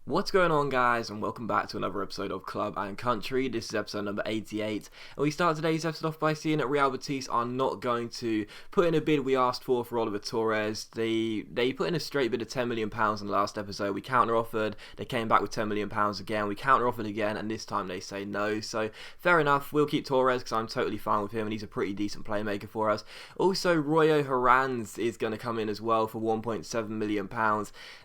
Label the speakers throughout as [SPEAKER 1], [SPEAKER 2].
[SPEAKER 1] What's going on, guys, and welcome back to another episode of Club and Country. This is episode number 88, and we start today's episode off by seeing that Real Betis are not going to put in a bid we asked for Oliver Torres. They put in a straight bid of £10 million in the last episode. We counter-offered, they came back with £10 million again, we counter-offered again, and this time they say no. So, fair enough, we'll keep Torres because I'm totally fine with him, and he's a pretty decent playmaker for us. Also, Royo Herranz is going to come in as well for £1.7 million.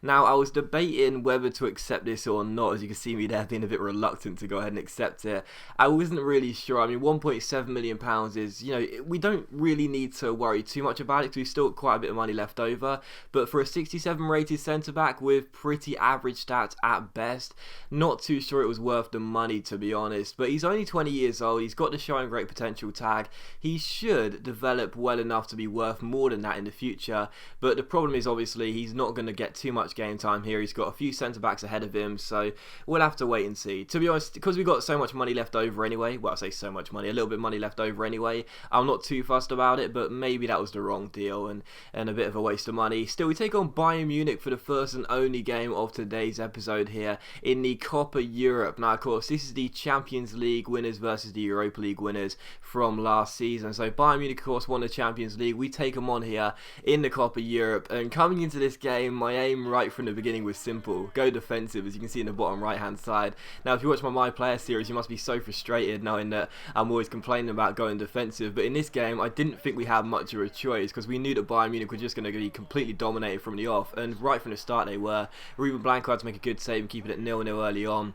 [SPEAKER 1] Now, I was debating whether to accept this or not. As you can see me there being a bit reluctant to go ahead and accept it. I wasn't really sure. I mean, £1.7 million is, we don't really need to worry too much about it because we've still got quite a bit of money left over, but for a 67 rated centre back with pretty average stats at best, not too sure it was worth the money, to be honest. But he's only 20 years old, he's got the showing great potential tag, he should develop well enough to be worth more than that in the future, but the problem is obviously he's not going to get too much game time here. He's got a few centre backs ahead of him, so we'll have to wait and see. To be honest, because we've got so much money left over anyway, well, I say so much money, a little bit of money left over anyway, I'm not too fussed about it, but maybe that was the wrong deal and a bit of a waste of money. Still, we take on Bayern Munich for the first and only game of today's episode here in the Copa Europe. Now, of course, this is the Champions League winners versus the Europa League winners from last season. So Bayern Munich, of course, won the Champions League. We take them on here in the Copa Europe, and coming into this game, my aim right from the beginning was simple: go defensive, as you can see in the bottom right hand side. Now, if you watch my Player series, you must be so frustrated knowing that I'm always complaining about going defensive, but in this game I didn't think we had much of a choice because we knew that Bayern Munich were just going to be completely dominated from the off, and right from the start they were. Ruben Blanco had to make a good save and keep it at 0-0 early on.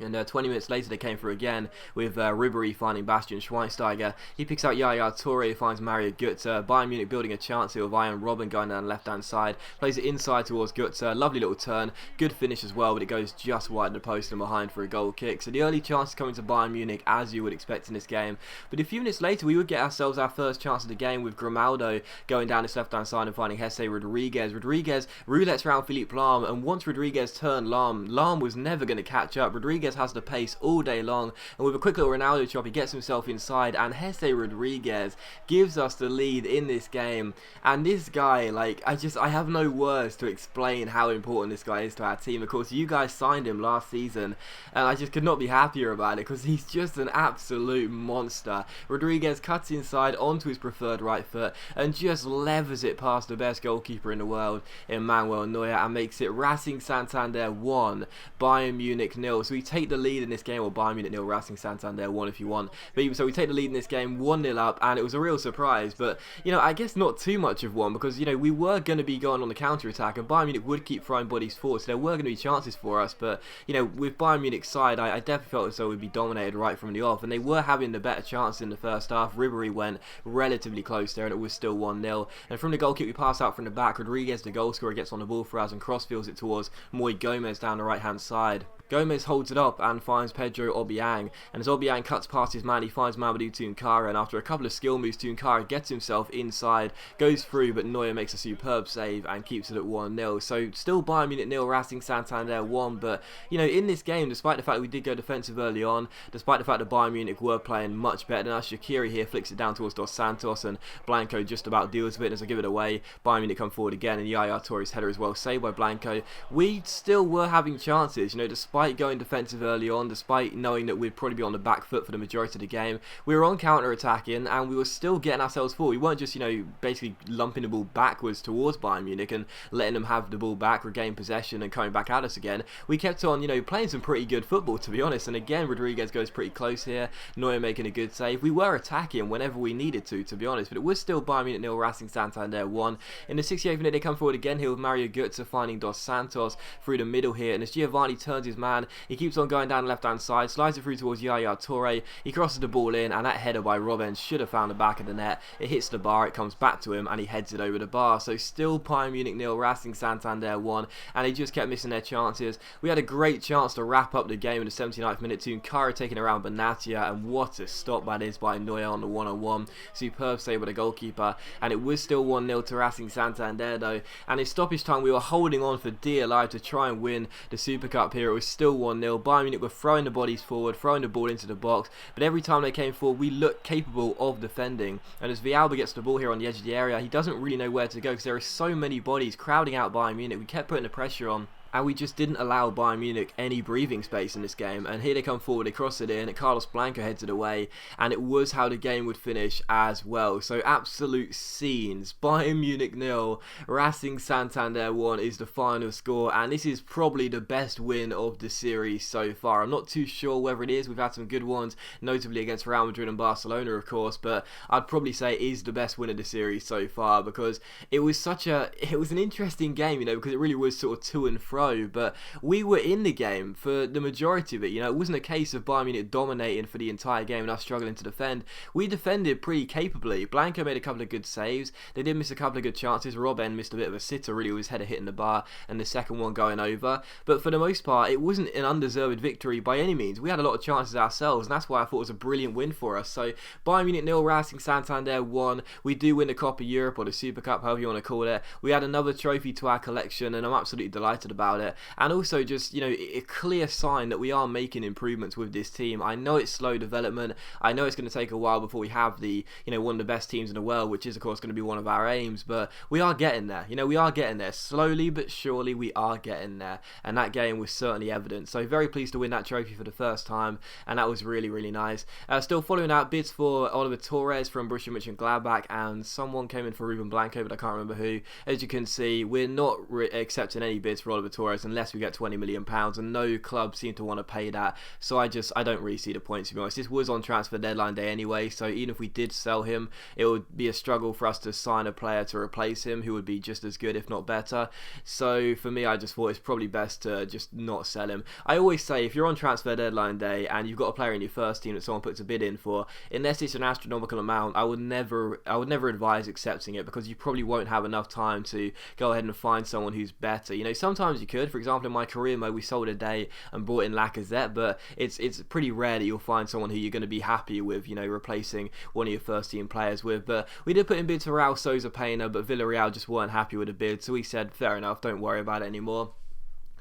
[SPEAKER 1] And 20 minutes later, they came through again with Ribery finding Bastian Schweinsteiger. He picks out Yaya Toure, who finds Mario Götze. Bayern Munich building a chance here with Ian Robben going down the left-hand side. Plays it inside towards Götze. Lovely little turn. Good finish as well, but it goes just wide of the post and behind for a goal kick. So the early chances coming to Bayern Munich, as you would expect in this game. But a few minutes later, we would get ourselves our first chance of the game with Grimaldo going down this left-hand side and finding Jesse Rodriguez. Rodriguez roulettes around Philippe Lahm, and once Rodriguez turned Lahm was never going to catch up. Rodriguez has the pace all day long, and with a quick little Ronaldo chop, he gets himself inside, and Jesse Rodriguez gives us the lead in this game. And this guy, I have no words to explain how important this guy is to our team. Of course, you guys signed him last season, and I just could not be happier about it because he's just an absolute monster. Rodriguez cuts inside onto his preferred right foot and just levers it past the best goalkeeper in the world, Manuel Neuer, and makes it Racing Santander 1, Bayern Munich 0. So we take the lead in this game, or Bayern Munich 0, Racing Santander 1 if you want. But even so, we take the lead in this game 1-0 up, and it was a real surprise. But, I guess not too much of one because, we were going to be going on the counter-attack, and Bayern Munich would keep throwing bodies forward, so there were going to be chances for us. But, with Bayern Munich's side, I definitely felt as though we'd be dominated right from the off, and they were having the better chance in the first half. Ribery went relatively close there, and it was still 1-0. And from the goal kick, we pass out from the back. Rodriguez, the goal scorer, gets on the ball for us and cross-fields it towards Moi Gomez down the right-hand side. Gomez holds it up and finds Pedro Obiang, and as Obiang cuts past his man, he finds Mamadou Tunkara, and after a couple of skill moves, Tunkara gets himself inside, goes through, but Neuer makes a superb save and keeps it at 1-0. So still Bayern Munich 0, Racing Santander 1, but in this game, despite the fact that we did go defensive early on, despite the fact that Bayern Munich were playing much better than us, Shaqiri here flicks it down towards Dos Santos, and Blanco just about deals with it, and as I give it away, Bayern Munich come forward again, and Yaya Toure's header as well, saved by Blanco. We still were having chances, despite going defensive early on, despite knowing that we'd probably be on the back foot for the majority of the game. We were on counter-attacking, and we were still getting ourselves forward. We weren't just, basically lumping the ball backwards towards Bayern Munich and letting them have the ball back, regain possession, and coming back at us again. We kept on, playing some pretty good football, to be honest, and again, Rodriguez goes pretty close here, Neuer making a good save. We were attacking whenever we needed to be honest, but it was still Bayern Munich 0, Racing Santander 1. In the 68th minute, they come forward again here with Mario Götze finding Dos Santos through the middle here, and as Giovanni turns his man, he keeps on going down the left-hand side, slides it through towards Yaya Toure, he crosses the ball in, and that header by Robben should have found the back of the net. It hits the bar, it comes back to him, and he heads it over the bar. So still Bayern Munich 0, Racing Santander 1, and they just kept missing their chances. We had a great chance to wrap up the game in the 79th minute, Tunkara taking around Benatia, and what a stop that is by Neuer on the one-on-one. Superb save by the goalkeeper, and it was still 1-0 to Racing Santander though, and in stoppage time we were holding on for dear life to try and win the Super Cup here. It was still 1-0. Bayern Munich were throwing the bodies forward, throwing the ball into the box, but every time they came forward we looked capable of defending, and as Villalba gets the ball here on the edge of the area, he doesn't really know where to go because there are so many bodies crowding out Bayern Munich. We kept putting the pressure on, and we just didn't allow Bayern Munich any breathing space in this game. And here they come forward, they cross it in, and Carlos Blanco heads it away, and it was how the game would finish as well. So absolute scenes. Bayern Munich 0, Racing Santander 1 is the final score, and this is probably the best win of the series so far. I'm not too sure whether it is. We've had some good ones, notably against Real Madrid and Barcelona, of course, but I'd probably say it is the best win of the series so far, because it was an interesting game, because it really was sort of to and fro. But we were in the game for the majority of it. It wasn't a case of Bayern Munich dominating for the entire game and us struggling to defend. We defended pretty capably. Blanco made a couple of good saves. They did miss a couple of good chances. Robben missed a bit of a sitter, really, with his header hitting the bar and the second one going over. But for the most part, it wasn't an undeserved victory by any means. We had a lot of chances ourselves, and that's why I thought it was a brilliant win for us. So Bayern Munich 0, Racing Santander 1. We do win the Copa Europe, or the Super Cup, however you want to call it. We had another trophy to our collection, and I'm absolutely delighted about it. And also just, a clear sign that we are making improvements with this team. I know it's slow development. I know it's going to take a while before we have the, one of the best teams in the world, which is of course going to be one of our aims, but we are getting there. We are getting there. Slowly but surely we are getting there. And that game was certainly evident. So very pleased to win that trophy for the first time, and that was really, really nice. Still following out bids for Oliver Torres from Borussia Mönchengladbach, and someone came in for Ruben Blanco, but I can't remember who. As you can see, we're not accepting any bids for Oliver Torres unless we get £20 million, and no club seem to want to pay that. So I don't really see the point, to be honest. This was on transfer deadline day anyway, so even if we did sell him, it would be a struggle for us to sign a player to replace him who would be just as good, if not better. So for me, I just thought it's probably best to just not sell him. I always say, if you're on transfer deadline day and you've got a player in your first team that someone puts a bid in for, unless it's an astronomical amount, I would never advise accepting it, because you probably won't have enough time to go ahead and find someone who's better. Sometimes you could. For example, in my career mode, we sold a day and brought in Lacazette, but it's pretty rare that you'll find someone who you're going to be happy with, replacing one of your first team players with. But we did put in bids for Raul Sousa Pena, but Villarreal just weren't happy with the bid, so we said, fair enough, don't worry about it anymore.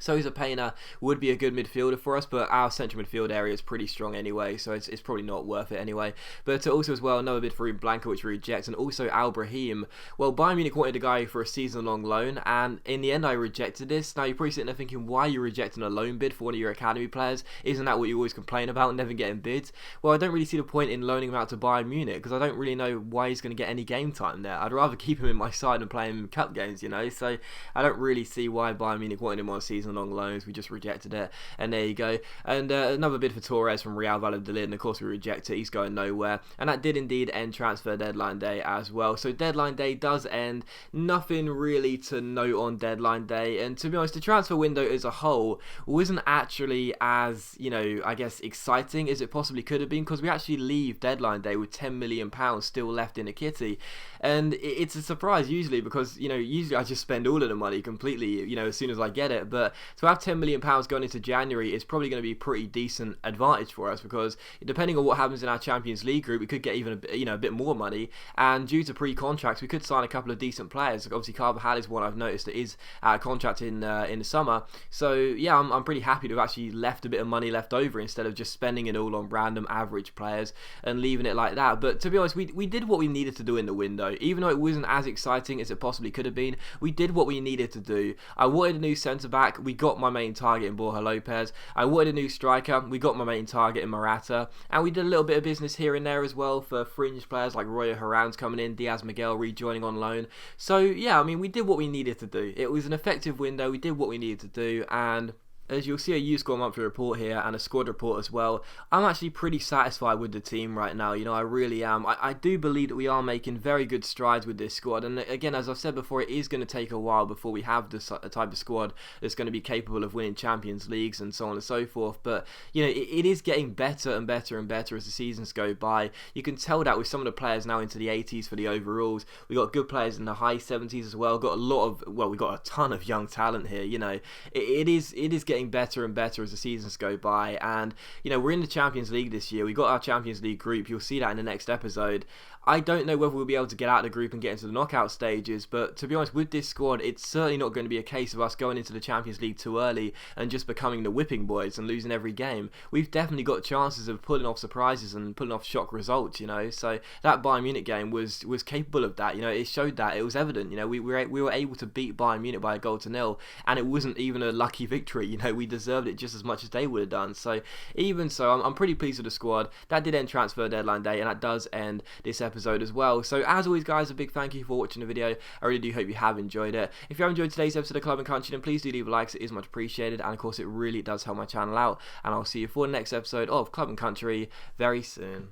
[SPEAKER 1] Sousa Pena would be a good midfielder for us, but our central midfield area is pretty strong anyway, so it's probably not worth it anyway. But also as well, another bid for Ruben Blanco, which we reject, and also Al Brahim. Well, Bayern Munich wanted a guy for a season-long loan, and in the end I rejected this. Now you're probably sitting there thinking, why are you rejecting a loan bid for one of your academy players? Isn't that what you always complain about, never getting bids? Well, I don't really see the point in loaning him out to Bayern Munich, because I don't really know why he's going to get any game time there. I'd rather keep him in my side and play him in cup games, so I don't really see why Bayern Munich wanted him on a season-long loans. We just rejected it, and there you go. And another bid for Torres from Real Valladolid, and of course we reject it. He's going nowhere, and that did indeed end transfer deadline day as well. So deadline day does end. Nothing really to note on deadline day, and to be honest, the transfer window as a whole wasn't actually as, I guess, exciting as it possibly could have been, because we actually leave deadline day with £10 million still left in the kitty, and it's a surprise usually, because usually I just spend all of the money completely, as soon as I get it. But to have £10 million going into January is probably going to be pretty decent advantage for us, because depending on what happens in our Champions League group, we could get even a bit more money, and due to pre-contracts we could sign a couple of decent players. Obviously Carvajal is one I've noticed that is out of contract in the summer, so yeah, I'm pretty happy to have actually left a bit of money left over instead of just spending it all on random average players and leaving it like that. But to be honest, we did what we needed to do in the window, even though it wasn't as exciting as it possibly could have been. We did what we needed to do. I wanted a new centre back, we got my main target in Borja Lopez. I wanted a new striker, we got my main target in Morata, and we did a little bit of business here and there as well for fringe players like Royo Haran's coming in, Diaz Miguel rejoining on loan. So yeah, we did what we needed to do. It was an effective window, we did what we needed to do, and as you'll see a U-Score monthly report here and a squad report as well, I'm actually pretty satisfied with the team right now. I really am. I do believe that we are making very good strides with this squad, and again, as I've said before, it is going to take a while before we have the type of squad that's going to be capable of winning Champions Leagues and so on and so forth. But it is getting better and better and better as the seasons go by. You can tell that with some of the players now into the 80s for the overalls. We got good players in the high 70s as well. We got a ton of young talent here. It is getting better and better as the seasons go by, and we're in the Champions League this year. We got our Champions League group. You'll see that in the next episode. I don't know whether we'll be able to get out of the group and get into the knockout stages, but to be honest, with this squad, it's certainly not going to be a case of us going into the Champions League too early and just becoming the whipping boys and losing every game. We've definitely got chances of pulling off surprises and pulling off shock results, so that Bayern Munich game was capable of that. It showed that. It was evident. We were able to beat Bayern Munich by a goal to nil, and it wasn't even a lucky victory. We deserved it just as much as they would have done. So even so, I'm pretty pleased with the squad. That did end transfer deadline day, and that does end this episode as well. So as always, guys, a big thank you for watching the video. I really do hope you have enjoyed it. If you have enjoyed today's episode of Club and Country, then please do leave a like. It is much appreciated, and of course it really does help my channel out. And I'll see you for the next episode of Club and Country very soon.